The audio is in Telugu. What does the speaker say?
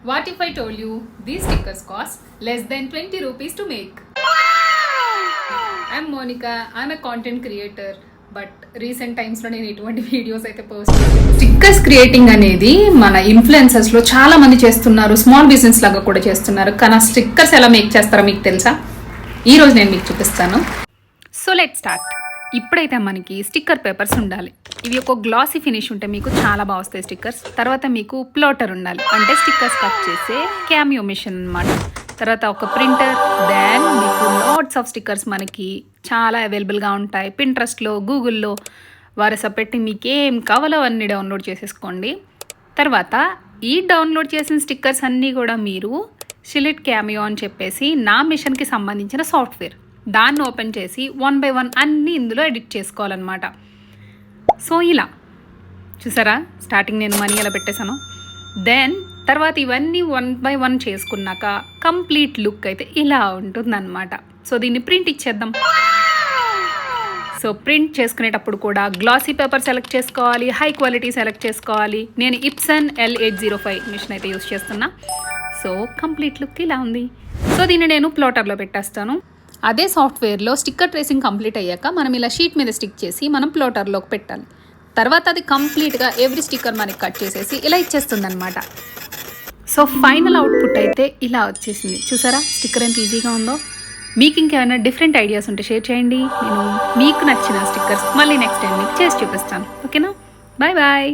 What if I told you these stickers cost less than 20 rupees to make? I'm Monica. I'm a content creator. But recent టైమ్స్లో నేను ఎటువంటి వీడియోస్ అయితే పోస్ట్ చేయలేదు. స్టిక్కర్స్ క్రియేటింగ్ అనేది మన ఇన్ఫ్లుయెన్సర్స్లో చాలా మంది చేస్తున్నారు, స్మాల్ బిజినెస్ లాగా కూడా చేస్తున్నారు. కానీ ఆ స్టిక్కర్స్ ఎలా మేక్ చేస్తారో మీకు తెలుసా? ఈరోజు నేను మీకు చూపిస్తాను. So let start. ఇప్పుడైతే మనకి స్టిక్కర్ పేపర్స్ ఉండాలి. ఇవి ఒక గ్లాసీ ఫినిష్ ఉంటే మీకు చాలా బాగా వస్తాయి స్టిక్కర్స్. తర్వాత మీకు ప్లోటర్ ఉండాలి, అంటే స్టిక్కర్స్ కట్ చేసే క్యామియో మిషన్ అనమాట. తర్వాత ఒక ప్రింటర్, దెన్ మీకు లాట్స్ ఆఫ్ స్టిక్కర్స్ మనకి చాలా అవైలబుల్గా ఉంటాయి. పింట్రెస్ట్లో, గూగుల్లో వరుస పెట్టి మీకు ఏం కావాలో అన్నీ డౌన్లోడ్ చేసేసుకోండి. తర్వాత ఈ డౌన్లోడ్ చేసిన స్టిక్కర్స్ అన్నీ కూడా మీరు షిలిట్ క్యామియో అని చెప్పేసి నా మిషన్కి సంబంధించిన సాఫ్ట్వేర్, దాన్ని ఓపెన్ చేసి 1 by 1 అన్నీ ఇందులో ఎడిట్ చేసుకోవాలన్నమాట. సో ఇలా చూసారా, స్టార్టింగ్ నేను మనీ ఎలా పెట్టేశాను. దెన్ తర్వాత ఇవన్నీ 1 by 1 చేసుకున్నాక కంప్లీట్ లుక్ అయితే ఇలా ఉంటుందన్నమాట. సో దీన్ని ప్రింట్ ఇచ్చేద్దాం. సో ప్రింట్ చేసుకునేటప్పుడు కూడా గ్లాసీ పేపర్ సెలెక్ట్ చేసుకోవాలి, హై క్వాలిటీ సెలెక్ట్ చేసుకోవాలి. నేను ఇప్సన్ L805 మిషన్ అయితే యూస్ చేస్తున్నా. సో కంప్లీట్ లుక్ ఇలా ఉంది. సో దీన్ని నేను ప్లోటర్లో పెట్టేస్తాను. అదే సాఫ్ట్వేర్లో స్టిక్కర్ ట్రేసింగ్ కంప్లీట్ అయ్యాక మనం ఇలా షీట్ మీద స్టిక్ చేసి మనం ప్లోటర్లోకి పెట్టాలి. తర్వాత అది కంప్లీట్గా ఎవ్రీ స్టిక్కర్ మనకి కట్ చేసేసి ఇలా ఇచ్చేస్తుంది అనమాట. సో ఫైనల్ అవుట్పుట్ అయితే ఇలా వచ్చేసింది. చూసారా స్టిక్కర్ ఎంత ఈజీగా ఉందో. మీకు ఇంకేమైనా డిఫరెంట్ ఐడియాస్ ఉంటే షేర్ చేయండి. నేను మీకు నచ్చిన స్టిక్కర్స్ మళ్ళీ నెక్స్ట్ టైం మీకు చేసి చూపిస్తాను. ఓకేనా? Bye bye.